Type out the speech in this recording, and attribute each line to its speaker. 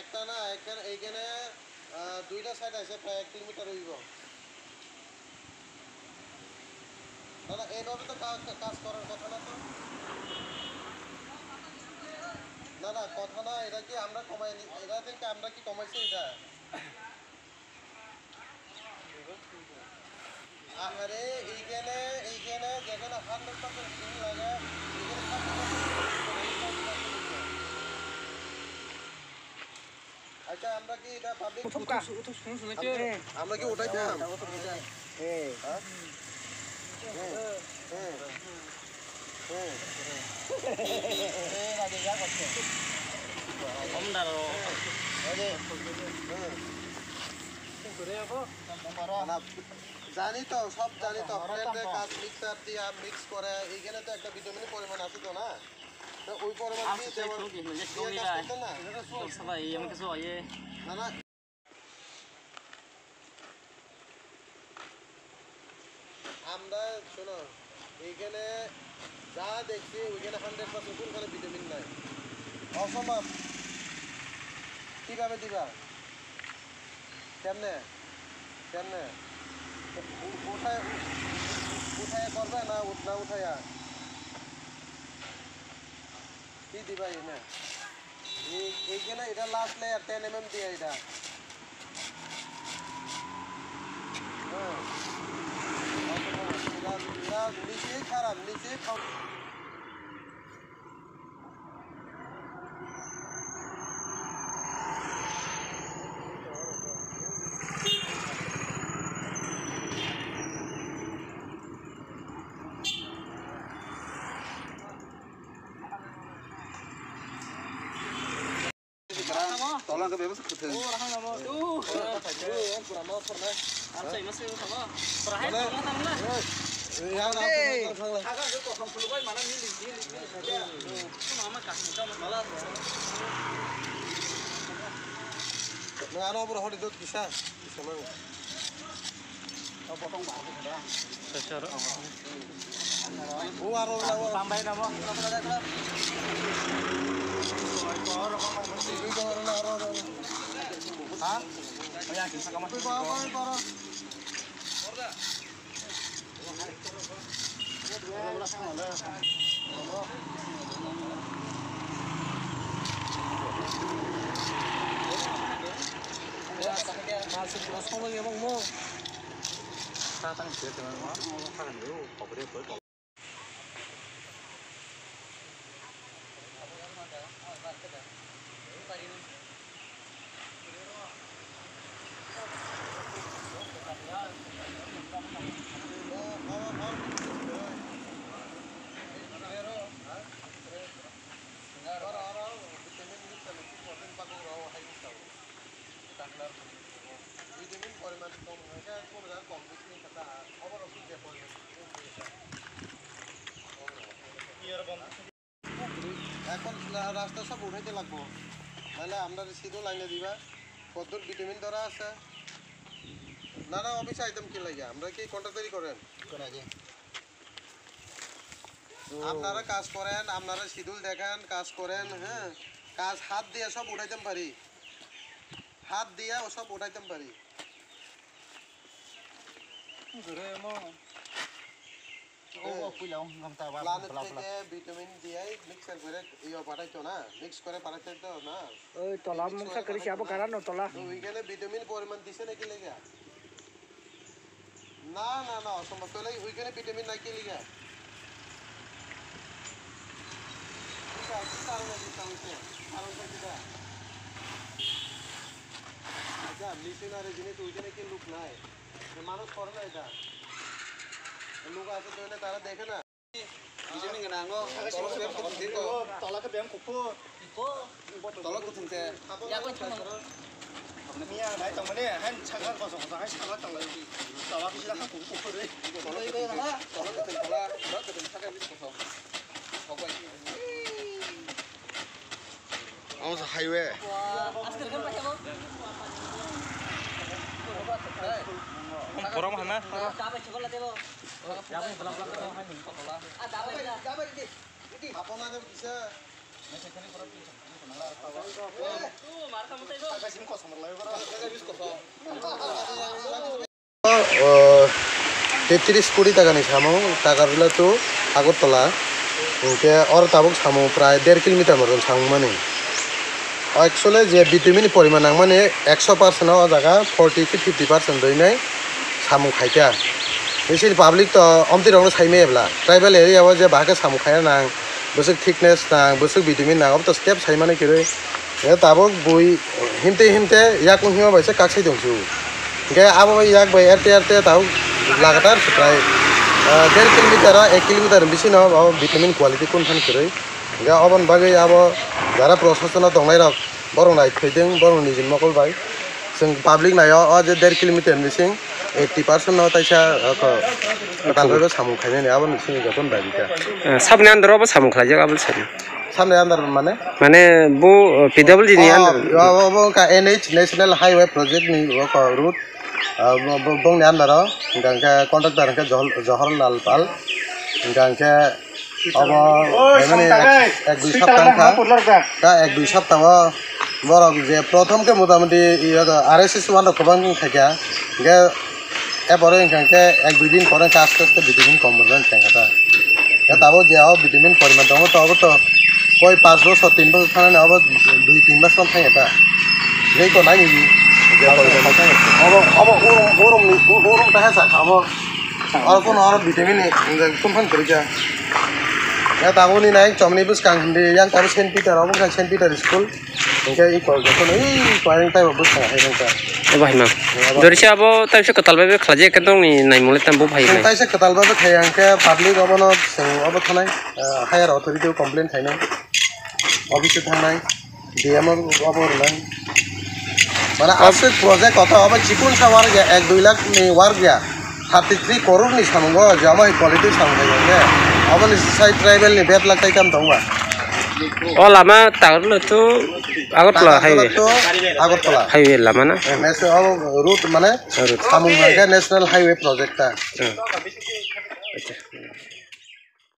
Speaker 1: একটা না এইখানে দুইটা সাইড আছে প্রায় 1 কিলোমিটার হইব না এইভাবে তো কাজ করার কথা না তো না কথা না এটা কি আমরা কমাই এটা থেকে আমরা কি কমাইছি এটা আরে এইখানে যেখানে 100% ফিটিং লাগে আচ্ছা আমরা কি এটা পাবলিক আমরা কি ওটাই দাম জানি তো সব জানি তো কাজ মিক্সার দিয়ে মিক্স করে এইখানে তো একটা ভিটামিন পরিমাণ আছে তো না ওই পরিমাণ না আমরা শোনো এইখানে যা দেখছি ওইখানে 100% কোনখানে ভিটামিন নাই অসম্ভব কিভাবে দিবা কেমনে উঠায় করবে না উঠাইয়া কি দিবা এনে এইখানে এটা লাস্ট লেয়ার 10 mm দিয়ে এটা নিচেই খারাপ নিচেই tolong ke bebas ke tuh. Oh, rahang nama. Tuh. Kurang mau pernah. Saya masih sama. Terakhir kamu tahu lah. Ya, agak itu kok kamu lupa mana ini saja. Itu mama kasih kamu malah. Nah, ano bro hodi dot bisa mana? Kau potong bawah sudah. Secara. Oh, aro lah. Tambahin nama. Hah? Kaya kinsa ka mas. Para. Orda. Masuk masuk lagi emang mau. Tatang dia dengan mau makan dulu, kok dia boleh. Vitamin পরিমাণ কম হয় কম বেশি কথা খবর অসুবিধা এখন রাস্তা সব উঠাইতে লাগবো নাহলে আমরা সিধু লাইনে দিবা কত ভিটামিন ধরা আছে না অফিস আইটেম কি লাগে আমরা কি কন্ট্রাক্টরি করেন আপনারা কাজ করেন আপনারা শিডিউল দেখেন কাজ করেন হ্যাঁ কাজ হাত দিয়ে সব উঠাইতে পারি হাত দিয়ে সব উঠাইতে পারি ভিটামিন দিয়ে মিক্সার করে পাঠাইতো না মিক্স করে পাঠাইতো না ওই তলা মিক্সা করেছি আবার কারানো তলা ওইখানে ভিটামিন পরিমাণ দিছে নাকি লেগা না অসম্ভব তাহলে ওইখানে ভিটামিন নাই কি লেগা আচ্ছা মিশনারি জিনিস ওইখানে কি লোক নাই মানুষ করে না এটা লোক আছে তো তারা দেখে না ভিটামিন কেনা তলাকে ব্যায়াম করবো tolak ke tente ya kau cuma
Speaker 2: Mia này trong cái này hắn chẳng hạn có sống hay chẳng hạn trong này tao là cái gì cũng cũng đấy
Speaker 1: tolak ke tente tolak ke tente tak habis kosong kau
Speaker 2: ông sẽ highway
Speaker 1: askar kan pakai apa
Speaker 3: Kurang mana?
Speaker 1: Dapat sekolah tu. Dapat pelan-pelan tu hai minta sekolah. Dapat ini. Apa mana bisa? Macam ni korang bisa. Tu marka mutai tu.
Speaker 2: agak sini kosong lagi kan
Speaker 1: Agak habis kosong.
Speaker 2: 33 কোটি টাকা নি সামু টাকা গুলো তো আগরতলা ওকে আর তাবক সামু প্রায় 1.5 kilometre মতন সামু মানে actually যে ভিটামিন পরিমাণ মানে 100% ও জায়গা 40 to 50% দই নাই সামু খাইতা বেশি পাবলিক তো অমতি রং সাইমে এবলা ট্রাইবাল এরিয়াও যে বাকে সামু খায়া না বসক থিকনেস না বসক ভিটামিন না অব তো স্টেপ সাইমানে কিরে এ তাবক বই হিমতে ইয়াকু হিমা বাইছে কাকসাই দংছু গে আবো ইয়াক বাই এরতে তাও লাগাতার প্রায় 1.5 কিলোমিটার 1 কিলোমিটার বেশি না ভিটামিন কোয়ালিটি কোনখান কিরে গে অবন বাগে আবো যারা প্রশাসন দংনাই রক বরং নাই ফেদং বরং নিজে মকল বাই जों पाब्लिक नायाव जे 1.5 किलोमिटार मिसिं 80% नाव ताइसा तालबो सामु खायने आबो नसिं गतन बायबिका
Speaker 3: सामने आन्दारावबो सामु खालाय आबो सानो
Speaker 2: सामने आन्दार
Speaker 3: माने बो पिडब्ल्यूडी नि आन्दार
Speaker 2: बो का एनएच नेशनल हाईवे प्रोजेक्ट नि को रूट बंनि आन्दाराव गांका कन्ट्राक्टर के जवाहरलाल पाल गांका अब माने एक दुई सप्ताह বরক যে প্রথমকে মোটামুটি RSS ওয়ান কবাং থাকা গে এরপরে এখানকে 1-2 দিন পরে আস্তে আস্তে ভিটামিন কম বলবেন সেটা তাবো যে ভিটামিন পরিমাণ দম তো অবত কই 5 বছর 3 বছর থানে অব 2-3 মাস কম থাকে এটা এই তো নাই নি ওরম তাহে অব আর কোন আর ভিটামিন কোনখান করে যা তাবো নি নাই চমনি বুস কাং হিন্দি yang tahu Saint Peter of Saint Peter school Engkau ikut, jatuh ni, paling tay bagus lah, engkau.
Speaker 3: Bahaya mah. Dari siapa? Tapi saya ketal babe kerja ketong ni, naik mulai tambah bahaya.
Speaker 2: Tapi saya ketal babe kerja engkau public apa no, apa thana, higher authority complaint thana, office thana, DM apa orang. Mana asal project atau apa cikun sawar ya, 1-2 lakh ni war ya, 33 crore ni samunggo, jama quality samunggo ya. Apa ni side tribal ni 8 lakh tay kam tahu bah.
Speaker 3: Oh lama tahun itu Agartala highway.
Speaker 2: Agartala.
Speaker 3: Highway lama na?
Speaker 2: National route mana? Samungga National Highway project ta.